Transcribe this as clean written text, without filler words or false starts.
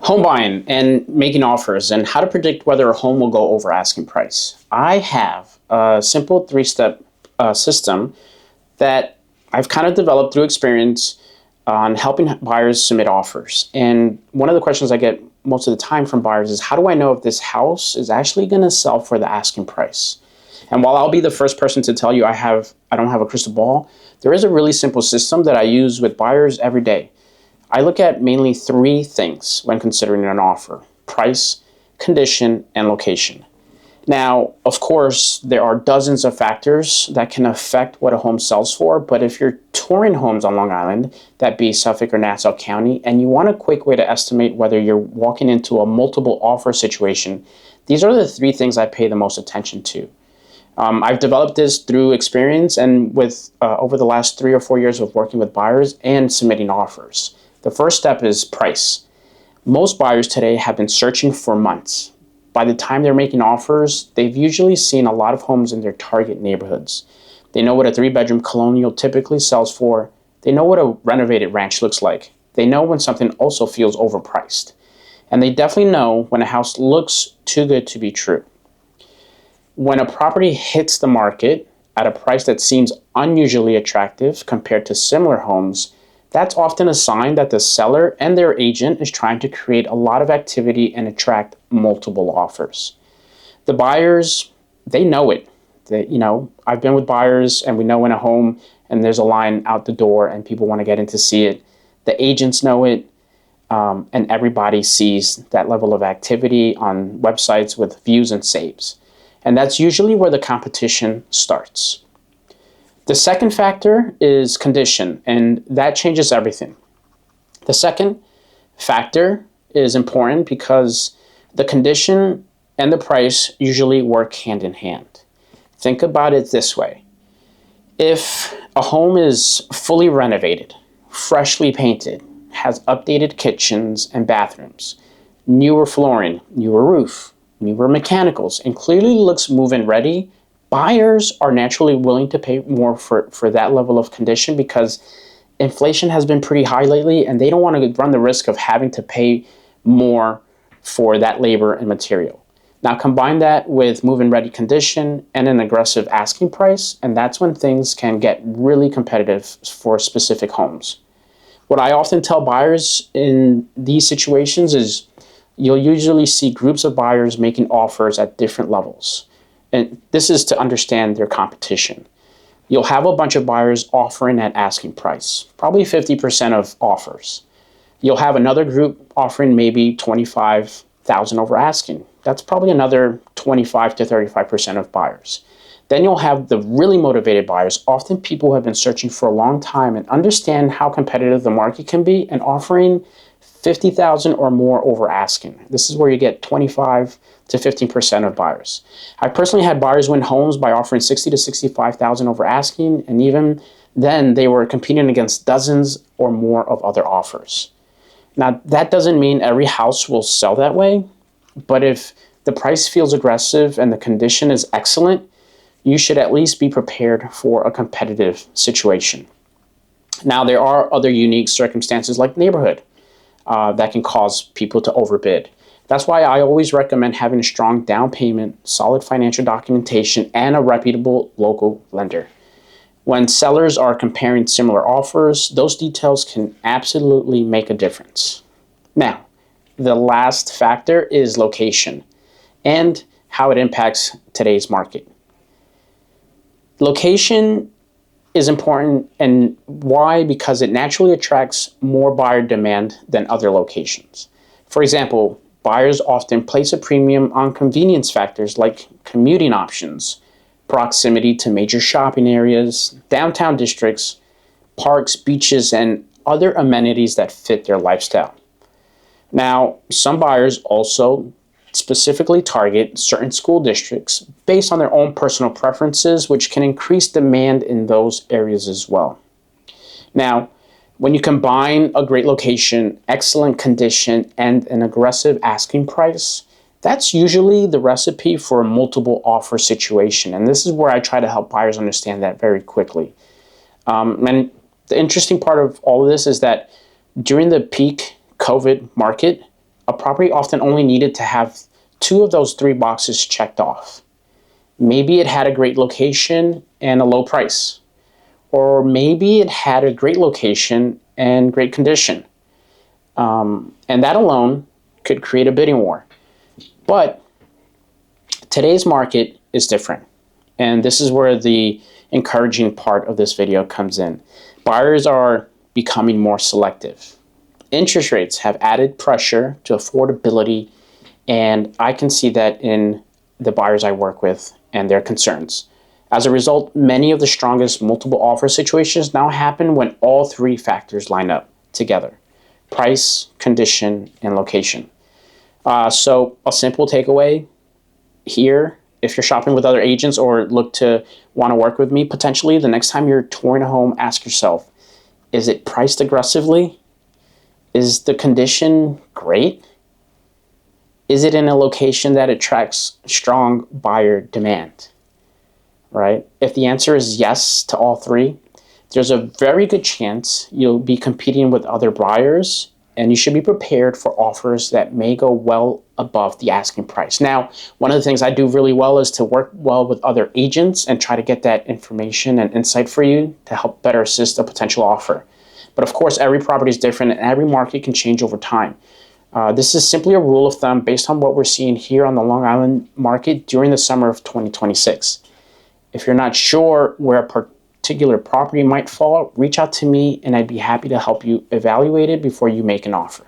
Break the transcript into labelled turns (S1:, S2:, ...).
S1: Home buying and making offers and how to predict whether a home will go over asking price. I have a simple three-step system that I've kind of developed through experience on helping buyers submit offers. And one of the questions I get most of the time from buyers is, how do I know if this house is actually going to sell for the asking price? And while I'll be the first person to tell you I don't have a crystal ball, there is a really simple system that I use with buyers every day. I look at mainly three things when considering an offer: price, condition, and location. Now, of course, there are dozens of factors that can affect what a home sells for, but if you're touring homes on Long Island, that be Suffolk or Nassau County, and you want a quick way to estimate whether you're walking into a multiple offer situation, these are the three things I pay the most attention to. I've developed this through experience and with over the last 3 or 4 years of working with buyers and submitting offers. The first step is price. Most buyers today have been searching for months. By the time they're making offers, they've usually seen a lot of homes in their target neighborhoods. They know what a 3-bedroom colonial typically sells for. They know what a renovated ranch looks like. They know when something also feels overpriced. And they definitely know when a house looks too good to be true. When a property hits the market at a price that seems unusually attractive compared to similar homes, that's often a sign that the seller and their agent is trying to create a lot of activity and attract multiple offers. The buyers, they know it. I've been with buyers and we know when a home and there's a line out the door and people want to get in to see it. The agents know it, and everybody sees that level of activity on websites with views and saves. And that's usually where the competition starts. The second factor is condition, and that changes everything. The second factor is important because the condition and the price usually work hand in hand. Think about it this way. If a home is fully renovated, freshly painted, has updated kitchens and bathrooms, newer flooring, newer roof, newer mechanicals, and clearly looks move-in ready, buyers are naturally willing to pay more for that level of condition because inflation has been pretty high lately and they don't want to run the risk of having to pay more for that labor and material. Now combine that with move-in ready condition and an aggressive asking price, and that's when things can get really competitive for specific homes. What I often tell buyers in these situations is you'll usually see groups of buyers making offers at different levels. And this is to understand their competition. You'll have a bunch of buyers offering at asking price, probably 50% of offers. You'll have another group offering maybe $25,000 over asking. That's probably another 25 to 35% of buyers. Then you'll have the really motivated buyers, often people who have been searching for a long time and understand how competitive the market can be and offering $50,000 or more over asking. This is where you get 25 to 15% of buyers. I personally had buyers win homes by offering $60,000 to $65,000 over asking, and even then they were competing against dozens or more of other offers. Now, that doesn't mean every house will sell that way, but if the price feels aggressive and the condition is excellent, you should at least be prepared for a competitive situation. Now, there are other unique circumstances like neighborhood that can cause people to overbid. That's why I always recommend having a strong down payment, solid financial documentation, and a reputable local lender. When sellers are comparing similar offers, those details can absolutely make a difference. Now, the last factor is location and how it impacts today's market. Location is important, and why? Because it naturally attracts more buyer demand than other locations. For example, buyers often place a premium on convenience factors like commuting options, proximity to major shopping areas, downtown districts, parks, beaches, and other amenities that fit their lifestyle. Now, some buyers also specifically target certain school districts based on their own personal preferences, which can increase demand in those areas as well. Now, when you combine a great location, excellent condition, and an aggressive asking price, that's usually the recipe for a multiple offer situation. And this is where I try to help buyers understand that very quickly. And the interesting part of all of this is that during the peak COVID market, A property often only needed to have two of those three boxes checked off. Maybe it had a great location and a low price, or maybe it had a great location and great condition. And that alone could create a bidding war. But today's market is different. And this is where the encouraging part of this video comes in. Buyers are becoming more selective. Interest rates have added pressure to affordability, and I can see that in the buyers I work with and their concerns. As a result, many of the strongest multiple offer situations now happen when all three factors line up together: price, condition, and location. So a simple takeaway here, if you're shopping with other agents or look to want to work with me, potentially the next time you're touring a home, ask yourself, is it priced aggressively? Is the condition great? Is it in a location that attracts strong buyer demand? Right? If the answer is yes to all three, there's a very good chance you'll be competing with other buyers, and you should be prepared for offers that may go well above the asking price. Now, one of the things I do really well is to work well with other agents and try to get that information and insight for you to help better assist a potential offer. But of course, every property is different and every market can change over time. This is simply a rule of thumb based on what we're seeing here on the Long Island market during the summer of 2026. If you're not sure where a particular property might fall, reach out to me and I'd be happy to help you evaluate it before you make an offer.